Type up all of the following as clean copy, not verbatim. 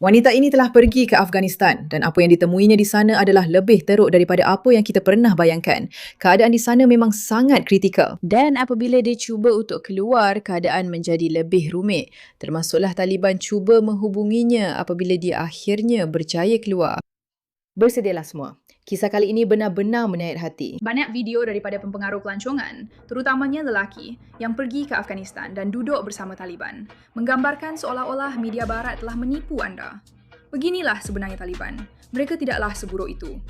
Wanita ini telah pergi ke Afghanistan dan apa yang ditemuinya di sana adalah lebih teruk daripada apa yang kita pernah bayangkan. Keadaan di sana memang sangat kritikal. Dan apabila dia cuba untuk keluar, keadaan menjadi lebih rumit. Termasuklah Taliban cuba menghubunginya apabila dia akhirnya berjaya keluar. Bersedialah semua. Kisah kali ini benar-benar menyayat hati. Banyak video daripada pempengaruh pelancongan, terutamanya lelaki, yang pergi ke Afghanistan dan duduk bersama Taliban, menggambarkan seolah-olah media barat telah menipu anda. Beginilah sebenarnya Taliban. Mereka tidaklah seburuk itu.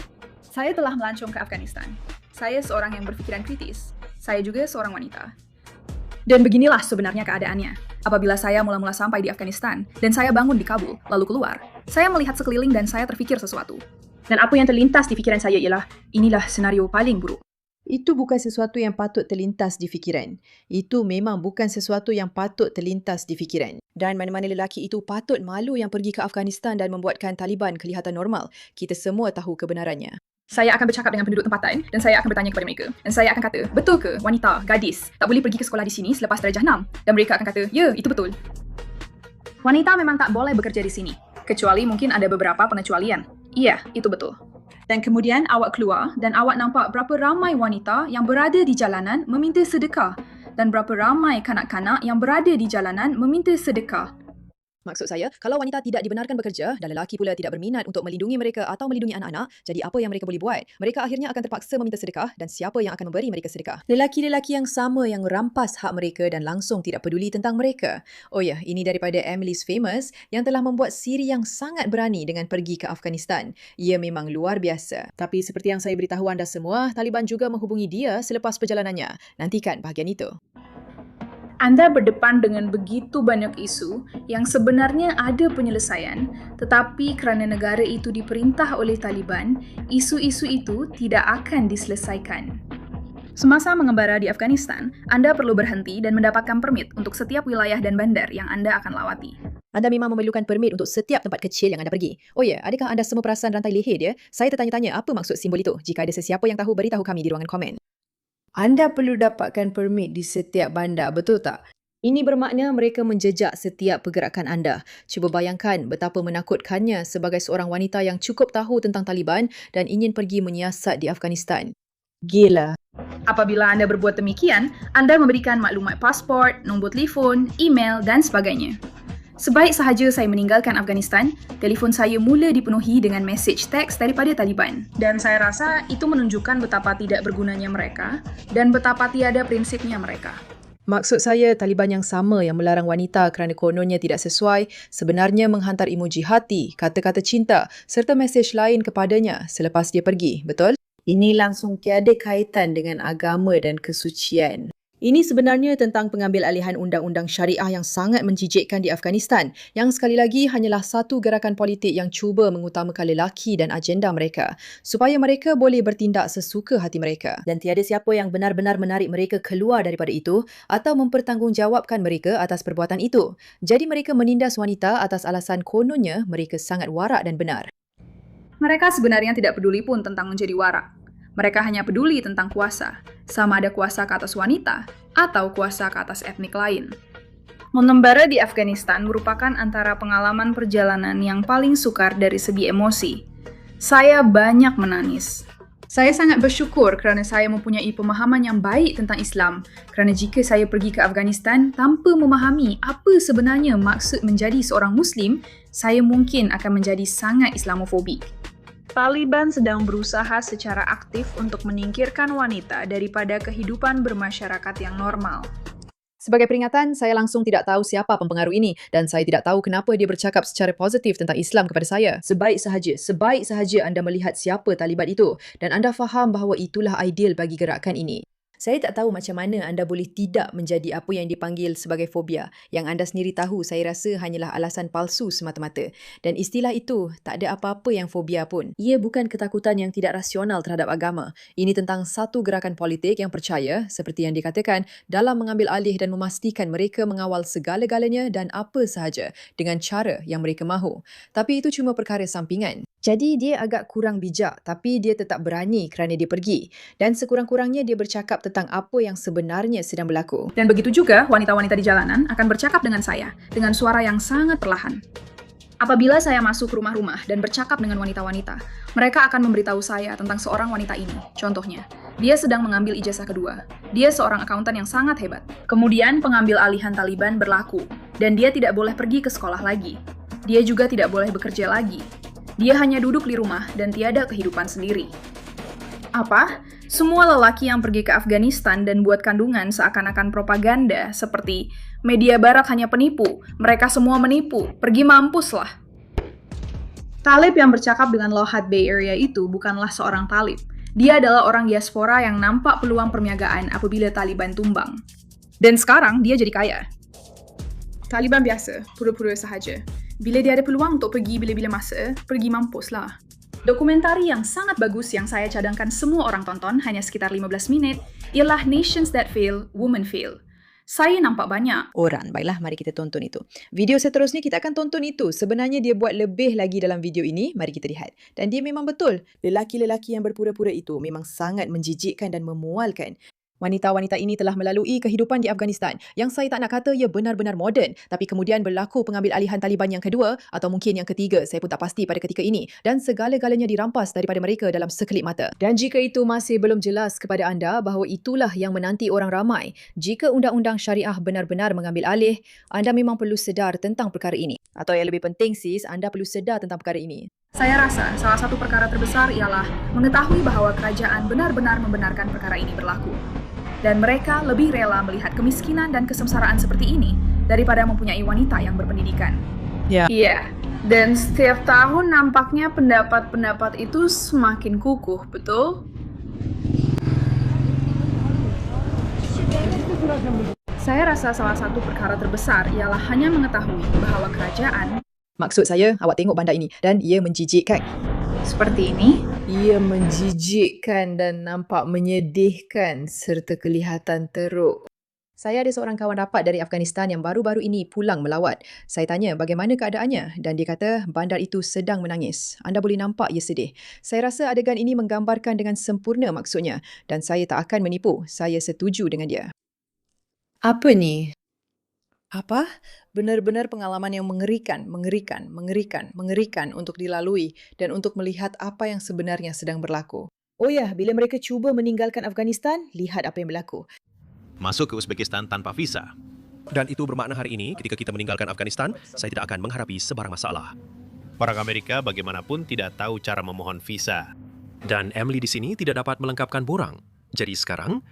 Saya telah melancong ke Afghanistan. Saya seorang yang berfikiran kritis. Saya juga seorang wanita. Dan beginilah sebenarnya keadaannya. Apabila saya mula-mula sampai di Afghanistan dan saya bangun di Kabul, lalu keluar, saya melihat sekeliling dan saya terfikir sesuatu. Dan apa yang terlintas di fikiran saya ialah, inilah senario paling buruk. Itu bukan sesuatu yang patut terlintas di fikiran. Itu memang bukan sesuatu yang patut terlintas di fikiran. Dan mana-mana lelaki itu patut malu yang pergi ke Afghanistan dan membuatkan Taliban kelihatan normal. Kita semua tahu kebenarannya. Saya akan bercakap dengan penduduk tempatan dan saya akan bertanya kepada mereka. Dan saya akan kata, betul ke wanita, gadis, tak boleh pergi ke sekolah di sini selepas darjah 6? Dan mereka akan kata, ya, itu betul. Wanita memang tak boleh bekerja di sini. Kecuali mungkin ada beberapa pengecualian. Iya, itu betul. Dan kemudian awak keluar dan awak nampak berapa ramai wanita yang berada di jalanan meminta sedekah dan berapa ramai kanak-kanak yang berada di jalanan meminta sedekah. Maksud saya, kalau wanita tidak dibenarkan bekerja dan lelaki pula tidak berminat untuk melindungi mereka atau melindungi anak-anak, jadi apa yang mereka boleh buat? Mereka akhirnya akan terpaksa meminta sedekah dan siapa yang akan memberi mereka sedekah? Lelaki-lelaki yang sama yang rampas hak mereka dan langsung tidak peduli tentang mereka. Oh ya, ini daripada Emily's Famous yang telah membuat siri yang sangat berani dengan pergi ke Afghanistan. Ia memang luar biasa. Tapi seperti yang saya beritahu anda semua, Taliban juga menghubungi dia selepas perjalanannya. Nantikan bahagian itu. Anda berdepan dengan begitu banyak isu yang sebenarnya ada penyelesaian, tetapi kerana negara itu diperintah oleh Taliban, isu-isu itu tidak akan diselesaikan. Semasa mengembara di Afghanistan, Anda perlu berhenti dan mendapatkan permit untuk setiap wilayah dan bandar yang Anda akan lawati. Anda memang memerlukan permit untuk setiap tempat kecil yang anda pergi. Oh ya, adakah anda semua perasan rantai leher dia? Saya tertanya-tanya apa maksud simbol itu. Jika ada sesiapa yang tahu, beritahu kami di ruangan komen. Anda perlu dapatkan permit di setiap bandar, betul tak? Ini bermakna mereka menjejak setiap pergerakan anda. Cuba bayangkan betapa menakutkannya sebagai seorang wanita yang cukup tahu tentang Taliban dan ingin pergi menyiasat di Afghanistan. Gila. Apabila Anda berbuat demikian, Anda memberikan maklumat pasport, nombor telefon, email dan sebagainya. Sebaik sahaja saya meninggalkan Afghanistan, telefon saya mula dipenuhi dengan mesej teks daripada Taliban. Dan saya rasa itu menunjukkan betapa tidak bergunanya mereka dan betapa tiada prinsipnya mereka. Maksud saya, Taliban yang sama yang melarang wanita kerana kononnya tidak sesuai sebenarnya menghantar emoji hati, kata-kata cinta serta mesej lain kepadanya selepas dia pergi, betul? Ini langsung tiada kaitan dengan agama dan kesucian. Ini sebenarnya tentang pengambil alihan undang-undang syariah yang sangat menjijikkan di Afghanistan, yang sekali lagi hanyalah satu gerakan politik yang cuba mengutamakan lelaki dan agenda mereka, supaya mereka boleh bertindak sesuka hati mereka. Dan tiada siapa yang benar-benar menarik mereka keluar daripada itu atau mempertanggungjawabkan mereka atas perbuatan itu. Jadi mereka menindas wanita atas alasan kononnya mereka sangat warak dan benar. Mereka sebenarnya tidak peduli pun tentang menjadi warak. Mereka hanya peduli tentang kuasa, sama ada kuasa ke atas wanita atau kuasa ke atas etnik lain. Mengembara di Afghanistan merupakan antara pengalaman perjalanan yang paling sukar dari segi emosi. Saya banyak menangis. Saya sangat bersyukur kerana saya mempunyai pemahaman yang baik tentang Islam, kerana jika saya pergi ke Afghanistan tanpa memahami apa sebenarnya maksud menjadi seorang Muslim, saya mungkin akan menjadi sangat Islamofobik. Taliban sedang berusaha secara aktif untuk menyingkirkan wanita daripada kehidupan bermasyarakat yang normal. Sebagai peringatan, saya langsung tidak tahu siapa pempengaruh ini dan saya tidak tahu kenapa dia bercakap secara positif tentang Islam kepada saya. Sebaik sahaja anda melihat siapa Taliban itu dan anda faham bahawa itulah ideal bagi gerakan ini. Saya tak tahu macam mana anda boleh tidak menjadi apa yang dipanggil sebagai fobia. Yang anda sendiri tahu, saya rasa hanyalah alasan palsu semata-mata. Dan istilah itu, tak ada apa-apa yang fobia pun. Ia bukan ketakutan yang tidak rasional terhadap agama. Ini tentang satu gerakan politik yang percaya, seperti yang dikatakan, dalam mengambil alih dan memastikan mereka mengawal segala-galanya dan apa sahaja dengan cara yang mereka mahu. Tapi itu cuma perkara sampingan. Jadi dia agak kurang bijak tapi dia tetap berani kerana dia pergi. Dan sekurang-kurangnya dia bercakap tentang apa yang sebenarnya sedang berlaku. Dan begitu juga wanita-wanita di jalanan akan bercakap dengan saya dengan suara yang sangat perlahan. Apabila saya masuk rumah-rumah dan bercakap dengan wanita-wanita, mereka akan memberitahu saya tentang seorang wanita ini. Contohnya, dia sedang mengambil ijazah kedua. Dia seorang akuntan yang sangat hebat. Kemudian pengambil alihan Taliban berlaku, dan dia tidak boleh pergi ke sekolah lagi. Dia juga tidak boleh bekerja lagi. Dia hanya duduk di rumah dan tiada kehidupan sendiri. Apa? Semua lelaki yang pergi ke Afghanistan dan buat kandungan seakan-akan propaganda seperti media barat hanya penipu, mereka semua menipu, pergi mampuslah. Talib yang bercakap dengan Lohad Bay Area itu bukanlah seorang talib. Dia adalah orang diaspora yang nampak peluang perniagaan apabila Taliban tumbang. Dan sekarang dia jadi kaya. Taliban biasa, pura-pura sahaja. Bila dia ada peluang untuk pergi bila-bila masa, pergi mampuslah. Dokumentari yang sangat bagus yang saya cadangkan semua orang tonton, hanya sekitar 15 minit, ialah Nations That Fail, Women Fail. Saya nampak banyak. Orang, baiklah mari kita tonton itu. Video seterusnya kita akan tonton itu. Sebenarnya dia buat lebih lagi dalam video ini, mari kita lihat. Dan dia memang betul. Lelaki-lelaki yang berpura-pura itu memang sangat menjijikkan dan memualkan. Wanita-wanita ini telah melalui kehidupan di Afghanistan yang saya tak nak kata ia benar-benar moden, tapi kemudian berlaku pengambil alihan Taliban yang kedua atau mungkin yang ketiga, saya pun tak pasti pada ketika ini, dan segala-galanya dirampas daripada mereka dalam sekelip mata. Dan jika itu masih belum jelas kepada anda bahawa itulah yang menanti orang ramai, jika undang-undang syariah benar-benar mengambil alih, anda memang perlu sedar tentang perkara ini. Atau yang lebih penting sis, anda perlu sedar tentang perkara ini. Saya rasa salah satu perkara terbesar ialah mengetahui bahawa kerajaan benar-benar membenarkan perkara ini berlaku. Dan mereka lebih rela melihat kemiskinan dan kesengsaraan seperti ini daripada mempunyai wanita yang berpendidikan. Ya. Iya, dan setiap tahun nampaknya pendapat-pendapat itu semakin kukuh, betul? Saya rasa salah satu perkara terbesar ialah hanya mengetahui bahawa kerajaan... Maksud saya, awak tengok bandar ini dan ia menjijikkan. Seperti ini? Ia menjijikkan dan nampak menyedihkan serta kelihatan teruk. Saya ada seorang kawan rapat dari Afghanistan yang baru-baru ini pulang melawat. Saya tanya bagaimana keadaannya dan dia kata bandar itu sedang menangis. Anda boleh nampak ia sedih. Saya rasa adegan ini menggambarkan dengan sempurna maksudnya dan saya tak akan menipu. Saya setuju dengan dia. Apa ni? Apa? Benar-benar pengalaman yang mengerikan untuk dilalui dan untuk melihat apa yang sebenarnya sedang berlaku. Oh ya, bila mereka cuba meninggalkan Afghanistan, lihat apa yang berlaku. Masuk ke Uzbekistan tanpa visa. Dan itu bermakna hari ini, ketika kita meninggalkan Afghanistan, saya tidak akan menghadapi sebarang masalah. Orang Amerika bagaimanapun tidak tahu cara memohon visa. Dan Emily di sini tidak dapat melengkapkan borang. Jadi sekarang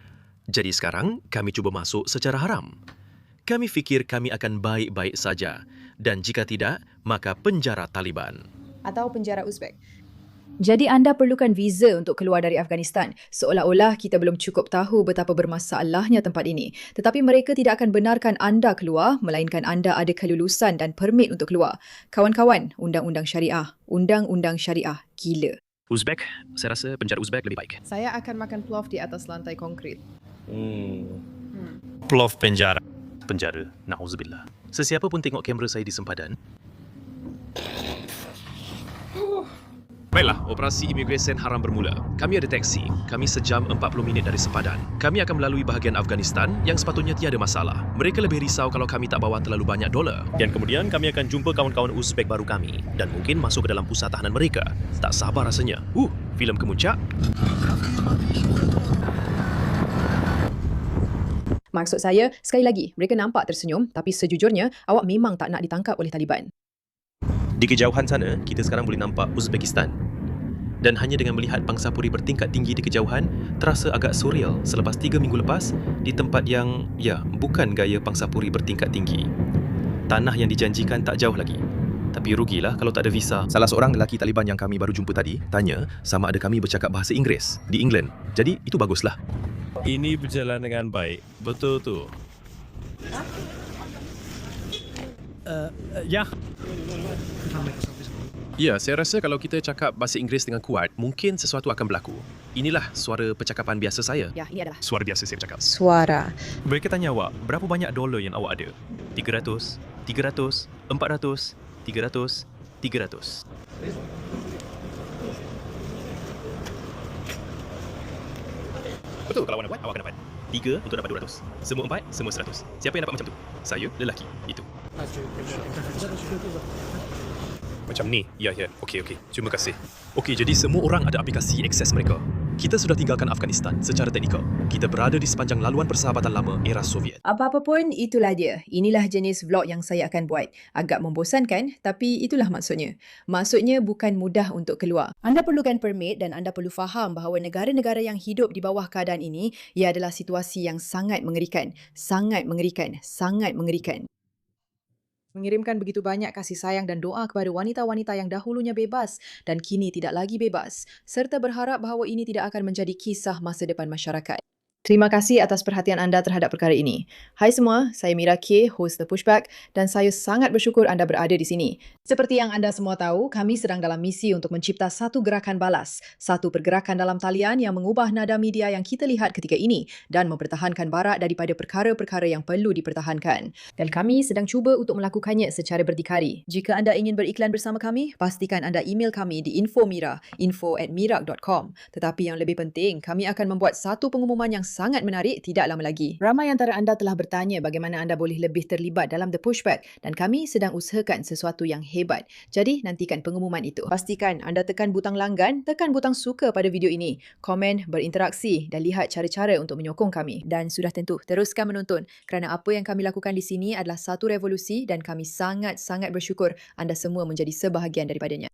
kami cuba masuk secara haram. Kami fikir kami akan baik-baik saja. Dan jika tidak, maka penjara Taliban. Atau penjara Uzbek. Jadi anda perlukan visa untuk keluar dari Afghanistan. Seolah-olah kita belum cukup tahu betapa bermasalahnya tempat ini. Tetapi mereka tidak akan benarkan anda keluar, melainkan anda ada kelulusan dan permit untuk keluar. Kawan-kawan, undang-undang syariah. Undang-undang syariah. Gila. Uzbek, saya rasa penjara Uzbek lebih baik. Saya akan makan plov di atas lantai konkrit. Plov penjara. Penjara, na'udzubillah. Sesiapa pun tengok kamera saya di sempadan. Baiklah, operasi imigresen haram bermula. Kami ada taksi. Kami sejam 40 minit dari sempadan. Kami akan melalui bahagian Afghanistan yang sepatutnya tiada masalah. Mereka lebih risau kalau kami tak bawa terlalu banyak dolar. Dan kemudian kami akan jumpa kawan-kawan Uzbek baru kami. Dan mungkin masuk ke dalam pusat tahanan mereka. Tak sabar rasanya. Filem kemuncak. Maksud saya, sekali lagi, mereka nampak tersenyum tapi sejujurnya awak memang tak nak ditangkap oleh Taliban. Di kejauhan sana, kita sekarang boleh nampak Uzbekistan. Dan hanya dengan melihat pangsapuri bertingkat tinggi di kejauhan, terasa agak surreal selepas 3 minggu lepas di tempat yang, bukan gaya pangsapuri bertingkat tinggi. Tanah yang dijanjikan tak jauh lagi. Tapi rugilah kalau tak ada visa. Salah seorang lelaki Taliban yang kami baru jumpa tadi, tanya sama ada kami bercakap bahasa Inggeris di England. Jadi, itu baguslah. Ini berjalan dengan baik. Betul tu. Ya. Ya, saya rasa kalau kita cakap bahasa Inggeris dengan kuat, mungkin sesuatu akan berlaku. Inilah suara percakapan biasa saya. Ya, ini adalah Suara biasa saya bercakap. suara. Mereka tanya awak, berapa banyak dolar yang awak ada? 300, 400, 300, 300. Betul, kalau awak nak buat, awak akan dapat 3 untuk dapat 200. Semua 4, semua 100. Siapa yang dapat macam tu? Saya, lelaki. Itu. Macam ni? Ya. Okey. Terima kasih. Okey, jadi semua orang ada aplikasi akses mereka. Kita sudah tinggalkan Afghanistan secara teknikal. Kita berada di sepanjang laluan persahabatan lama era Soviet. Apa-apa pun, itulah dia. Inilah jenis vlog yang saya akan buat. Agak membosankan, tapi itulah maksudnya. Maksudnya bukan mudah untuk keluar. Anda perlukan permit dan anda perlu faham bahawa negara-negara yang hidup di bawah keadaan ini, ia adalah situasi yang sangat mengerikan. Sangat mengerikan. Sangat mengerikan. Mengirimkan begitu banyak kasih sayang dan doa kepada wanita-wanita yang dahulunya bebas dan kini tidak lagi bebas, serta berharap bahawa ini tidak akan menjadi kisah masa depan masyarakat. Terima kasih atas perhatian anda terhadap perkara ini. Hai semua, saya Mira K, host The Pushback dan saya sangat bersyukur anda berada di sini. Seperti yang anda semua tahu, kami sedang dalam misi untuk mencipta satu gerakan balas, satu pergerakan dalam talian yang mengubah nada media yang kita lihat ketika ini dan mempertahankan Barat daripada perkara-perkara yang perlu dipertahankan. Dan kami sedang cuba untuk melakukannya secara berdikari. Jika anda ingin beriklan bersama kami, pastikan anda email kami di info@mirak.com. Tetapi yang lebih penting, kami akan membuat satu pengumuman yang sangat menarik tidak lama lagi. Ramai antara anda telah bertanya bagaimana anda boleh lebih terlibat dalam The Pushback dan kami sedang usahakan sesuatu yang hebat. Jadi, nantikan pengumuman itu. Pastikan anda tekan butang langgan, tekan butang suka pada video ini, komen, berinteraksi dan lihat cara-cara untuk menyokong kami. Dan sudah tentu, teruskan menonton kerana apa yang kami lakukan di sini adalah satu revolusi dan kami sangat-sangat bersyukur anda semua menjadi sebahagian daripadanya.